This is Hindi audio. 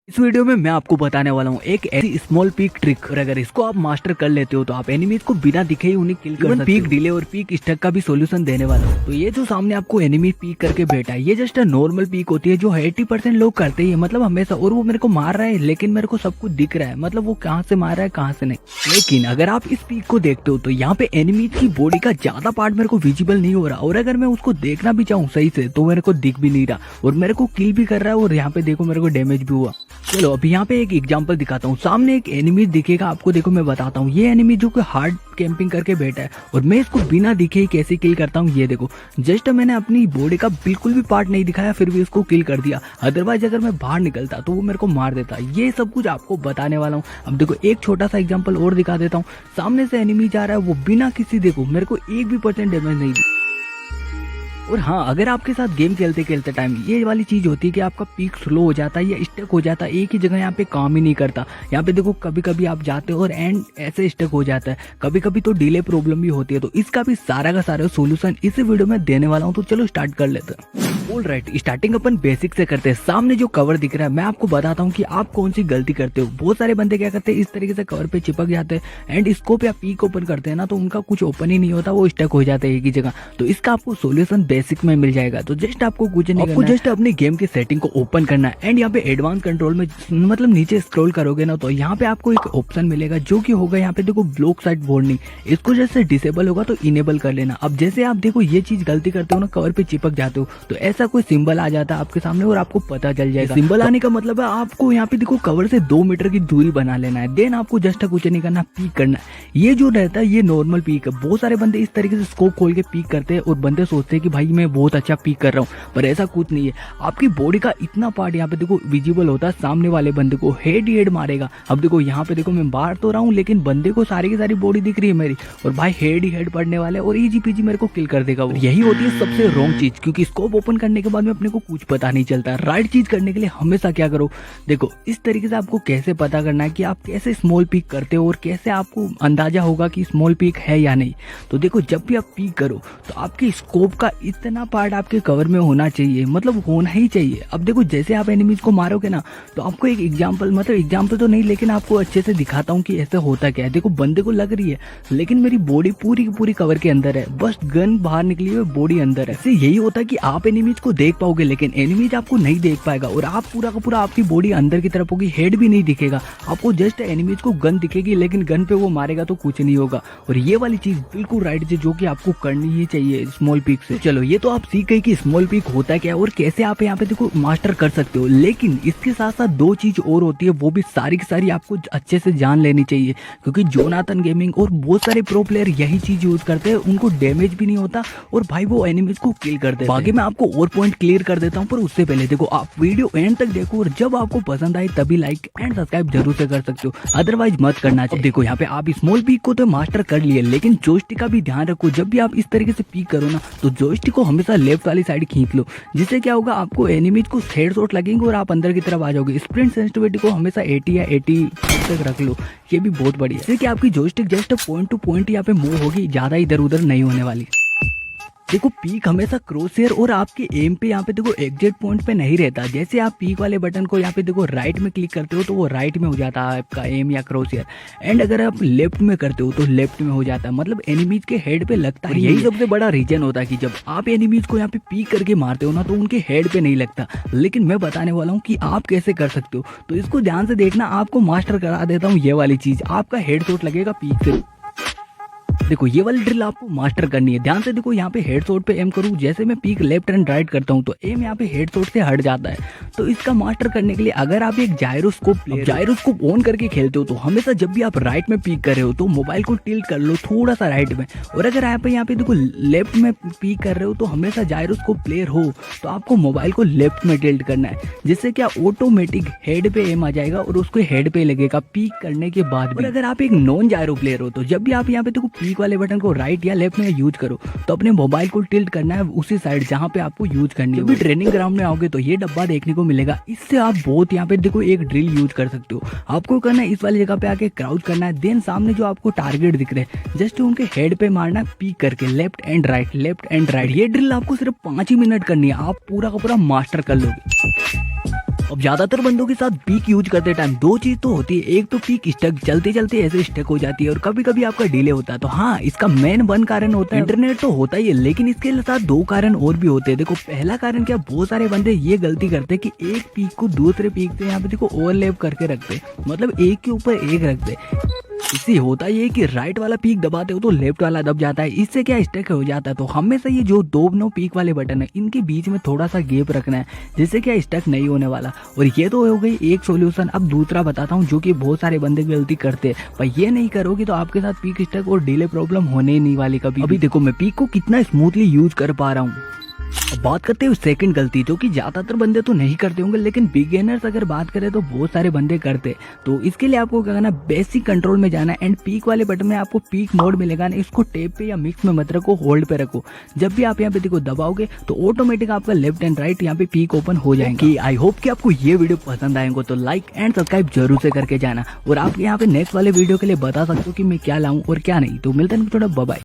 इस वीडियो में मैं आपको बताने वाला हूँ एक ऐसी स्मॉल पीक ट्रिक, और अगर इसको आप मास्टर कर लेते हो तो आप एनिमीज को बिना दिखे ही उन्हें किल कर सकते हो। पीक डिले और पीक स्टक का भी सॉल्यूशन देने वाला हूँ। तो ये जो सामने आपको एनिमी पीक करके बैठा है, ये जस्ट नॉर्मल पीक होती है जो 80% लोग करते ही है, मतलब हमेशा। और वो मेरे को मार रहा है लेकिन मेरे को सब कुछ दिख रहा है, मतलब वो कहाँ से मार रहा है कहाँ से नहीं। लेकिन अगर आप इस पीक को देखते हो तो यहाँ पे एनिमीज की बॉडी का ज्यादा पार्ट मेरे को विजिबल नहीं हो रहा, और अगर मैं उसको देखना भी चाहूँ सही से तो मेरे को दिख भी नहीं रहा, और मेरे को किल भी कर रहा है, और यहाँ पे देखो मेरे को डैमेज भी हुआ। चलो अभी यहाँ पे एक एग्जांपल दिखाता हूँ। सामने एक एनिमी दिखेगा आपको, देखो मैं बताता हूँ। ये एनिमी जो कि हार्ड कैंपिंग करके बैठा है, और मैं इसको बिना दिखे ही कैसे किल करता हूँ ये देखो। जस्ट मैंने अपनी बॉडी का बिल्कुल भी पार्ट नहीं दिखाया, फिर भी इसको किल कर दिया। अदरवाइज अगर मैं बाहर निकलता तो वो मेरे को मार देता। ये सब कुछ आपको बताने वाला हूँ। अब देखो एक छोटा सा एग्जाम्पल और दिखा देता हूँ। सामने से एनिमी जा रहा है, वो बिना किसी देखो मेरे को 1% डैमेज नहीं दी। और हाँ, अगर आपके साथ गेम खेलते खेलते टाइम ये वाली चीज होती है कि आपका पीक स्लो हो जाता है या स्टक हो जाता है, एक ही जगह यहाँ पे काम ही नहीं करता। यहाँ पे देखो कभी कभी आप जाते हो और एंड ऐसे स्टक हो जाता है, कभी कभी तो डिले प्रॉब्लम भी होती है। तो इसका भी सारा का सारा सोल्यूशन इस वीडियो में देने वाला हूँ। तो चलो स्टार्ट कर लेते हैं। ऑलराइट, स्टार्टिंग अपन बेसिक से करते हैं। सामने जो कवर दिख रहा है, मैं आपको बताता हूँ कि आप कौन सी गलती करते हो। बहुत सारे बंदे क्या करते हैं, इस तरीके से कवर पे चिपक जाते हैं एंड स्कोप या पीक ओपन करते हैं ना, तो उनका कुछ ओपन ही नहीं होता, वो स्टक हो जाते हैं एक ही जगह। तो इसका आपको सोल्यूशन बेसिक में मिल जाएगा। तो जस्ट आपको कुछ नहीं, आपको जस्ट अपनी गेम की सेटिंग को ओपन करना है एंड यहाँ पे एडवांस कंट्रोल में मतलब नीचे स्क्रॉल करोगे ना, तो यहाँ पे आपको एक ऑप्शन मिलेगा जो कि होगा यहाँ पे देखो ब्लॉक साइट वार्निंग। इसको जैसे डिसेबल होगा तो इनेबल कर लेना। अब जैसे आप देखो ये चीज गलती करते हो ना, कवर पे चिपक जाते हो, तो ऐसा कोई सिंबल आ जाता है आपके सामने और आपको पता चल जाएगा। सिंबल आने का मतलब है आपको यहाँ पे देखो कवर से 2 मीटर की दूरी बना लेना है। देन आपको जस्ट कुछ नहीं करना, पीक करना है। ये जो रहता है ये नॉर्मल पीक है। बहुत सारे बंदे इस तरीके से स्कोप खोल के पीक करते हैं और बंदे सोचते हैं कि भाई मैं बहुत अच्छा पीक कर रहा हूँ, पर ऐसा कुछ नहीं है। आपकी बॉडी का इतना पार्ट यहाँ पे देखो विजिबल होता है। सामने वाले बंदे को हेड ही हेड मारेगा। अब देखो यहाँ पे देखो मैं मार तो रहा हूँ लेकिन बंदे को सारी की सारी बॉडी दिख रही है मेरी, और भाई हेड ही हेड पड़ने वाले और इजी पीजी मेरे को किल कर देगा वो। यही होती है सबसे रॉन्ग चीज, क्योंकि स्कोप ओपन करने के बाद में अपने को कुछ पता नहीं चलता। राइट चीज करने के लिए हमेशा क्या करो, देखो इस तरीके से आपको कैसे पता करना है कि आप कैसे स्मॉल पीक करते हो और कैसे आपको अंदाजा होगा कि स्मॉल पीक है या नहीं। तो देखो जब भी आप पीक करो तो आपके स्कोप का इतना पार्ट आपके कवर में होना चाहिए, मतलब होना ही चाहिए। अब देखो जैसे आप एनिमीज को मारोगे ना, तो आपको एक एग्जांपल, मतलब एग्जांपल तो नहीं लेकिन आपको अच्छे से दिखाता हूँ कि ऐसे होता क्या है। देखो बंदे को लग रही है लेकिन मेरी बॉडी पूरी की पूरी कवर के अंदर है, बस गन बाहर निकली हुई बॉडी अंदर है। इससे यही होता है कि आप एनिमीज को देख पाओगे लेकिन एनिमीज आपको नहीं देख पाएगा, और आप पूरा का पूरा आपकी बॉडी अंदर की तरफ होगी, हेड भी नहीं दिखेगा आपको। जस्ट एनिमीज को गन दिखेगी लेकिन गन पे वो मारेगा तो कुछ नहीं होगा। और ये वाली चीज बिल्कुल राइट है जो कि आपको करनी ही चाहिए स्मॉल पीक से। चलो ये तो आप सीख गए कि स्मॉल पीक होता है क्या और कैसे आप यहाँ पे देखो मास्टर कर सकते हो। लेकिन इसके साथ साथ 2 चीज और होती है, वो भी सारी की सारी आपको अच्छे से जान लेनी चाहिए, क्योंकि जोनाथन गेमिंग और बहुत सारे प्रो प्लेयर यही चीज यूज करते हैं। उनको डैमेज भी नहीं होता और भाई वो एनिमीज को किल कर देते हैं। बाकी मैं आपको और पॉइंट क्लियर कर देता हूँ, पर उससे पहले देखो आप वीडियो एंड तक देखो, और जब आपको पसंद आए तभी लाइक एंड सब्सक्राइब जरूर से कर सकते हो, अदरवाइज मत करना चाहिए। देखो यहाँ पे आप स्मॉल पीक को तो मास्टर कर लिए, लेकिन जोयस्टिक का भी ध्यान रखो। जब भी आप इस तरीके से पीक करो ना, तो जोयस्टिक को हमेशा लेफ्ट वाली साइड खींच लो, जिससे क्या होगा आपको एनिमीज को हेडशॉट लगेंगे और आप अंदर की तरफ आ जाओगे। स्प्रिंट सेंसिटिविटी को हमेशा 80 या 80 तक रख लो, ये भी बहुत बढ़िया है। इससे कि आपकी joystick just point two point यहाँ पे मूव होगी, ज्यादा इधर उधर नहीं होने वाली। देखो पीक हमेशा क्रॉसहेयर और आपके एम पे यहाँ पे देखो एग्जैक्ट पॉइंट पे नहीं रहता। जैसे आप पीक वाले बटन को यहाँ पे देखो राइट में क्लिक करते हो तो वो राइट में हो जाता है आपका एम या क्रॉसहेयर, एंड अगर आप लेफ्ट में करते हो तो लेफ्ट में हो जाता है, मतलब एनिमीज के हेड पे लगता है। यही सबसे बड़ा रीजन होता है कि जब आप एनिमीज को यहाँ पे पीक करके मारते हो ना, तो उनके हेड पे नहीं लगता। लेकिन मैं बताने वाला हूँ कि आप कैसे कर सकते हो, तो इसको ध्यान से देखना। आपको मास्टर करा देता हूँ ये वाली चीज, आपका हेड शॉट लगेगा पीक से। देखो ये वाली ड्रिल आपको मास्टर करनी है। ध्यान से देखो यहाँ पे हेड शॉट पे एम करूँ, जैसे मैं पीक लेफ्ट एंड राइट करता हूँ तो एम यहाँ पे हेड शॉट से हट जाता है। तो इसका मास्टर करने के लिए अगर आप एक जायरोस्कोप ऑन करके खेलते हो, तो हमेशा जब भी आप राइट में पीक कर रहे हो तो मोबाइल को टिल्ट कर लो थोड़ा सा राइट में, और अगर आप यहाँ पे देखो लेफ्ट में पीक कर रहे हो तो हमेशा जायरोस्कोप प्लेयर हो तो आपको मोबाइल को लेफ्ट में टिल्ट करना है, जिससे क्या ऑटोमेटिक हेड पे एम आ जाएगा और उसको हेड पे लगेगा पीक करने के बाद भी। अगर आप एक नॉन जायरो प्लेयर हो तो जब भी आप यहाँ पे देखो पीक वाले बटन को राइट या लेफ्ट में यूज करो तो अपने मोबाइल को टिल्ट करना है उसी साइड जहां पे आपको यूज करनी है। जब भी ट्रेनिंग ग्राउंड में आओगे तो ये डब्बा देखने को मिलेगा, इससे आप बहुत यहाँ पे देखो एक ड्रिल यूज कर सकते हो। आपको करना है इस वाली जगह पे आके क्राउच करना है, देन सामने जो आपको टारगेट दिख रहे हैं जस्ट उनके हेड पे मारना है पीक करके left and right, left and right. ये ड्रिल आपको सिर्फ 5 ही मिनट करनी है, आप पूरा का पूरा मास्टर कर लोगे। अब ज्यादातर बंदों के साथ पीक यूज करते टाइम दो चीज तो होती है, एक तो पीक स्टक चलते चलते ऐसे स्टक हो जाती है और कभी कभी आपका डिले होता है। तो हाँ, इसका मेन वन कारण होता है इंटरनेट तो होता ही है, लेकिन इसके साथ दो कारण और भी होते हैं। देखो पहला कारण क्या, बहुत सारे बंदे ये गलती करते हैं कि एक पीक को दूसरे पीक से यहाँ पे देखो ओवरलैप करके रखते, मतलब एक के ऊपर एक रखते। इससे होता ये कि राइट वाला पीक दबाते हो तो लेफ्ट वाला दब जाता है, इससे क्या स्टक हो जाता है। तो हमेशा ये जो दोनों पीक वाले बटन है इनके बीच में थोड़ा सा गैप रखना है, जिससे क्या स्टक नहीं होने वाला। और ये तो हो गई एक सॉल्यूशन। अब दूसरा बताता हूँ जो कि बहुत सारे बंदे गलती करते हैं, पर ये नहीं करोगे तो आपके साथ पीक स्टक और डिले प्रॉब्लम होने ही नहीं वाली कभी। अभी देखो मैं पीक को कितना स्मूथली यूज कर पा रहा हूँ। अब बात करते हैं सेकंड गलती, जो कि ज्यादातर बंदे तो नहीं करते होंगे, लेकिन बिगिनर्स अगर बात करें तो बहुत सारे बंदे करते। तो इसके लिए आपको क्या करना, बेसिक कंट्रोल में जाना एंड पीक वाले बटन में आपको पीक मोड मिलेगा ना, इसको टेप पे या मिक्स में मत रखो, होल्ड पे रखो। जब भी आप यहाँ पे देखो दबाओगे तो ऑटोमेटिक आपका लेफ्ट एंड राइट यहाँ पे पीक ओपन हो जाएंगे। आई होप कि आपको ये वीडियो पसंद आएंगे, तो लाइक एंड सब्सक्राइब जरूर से करके जाना। और आप यहाँ पे नेक्स्ट वाले वीडियो के लिए बता सकते हो कि मैं क्या लाऊं और क्या नहीं। तो मिलते हैं थोड़ा, बाय बाय।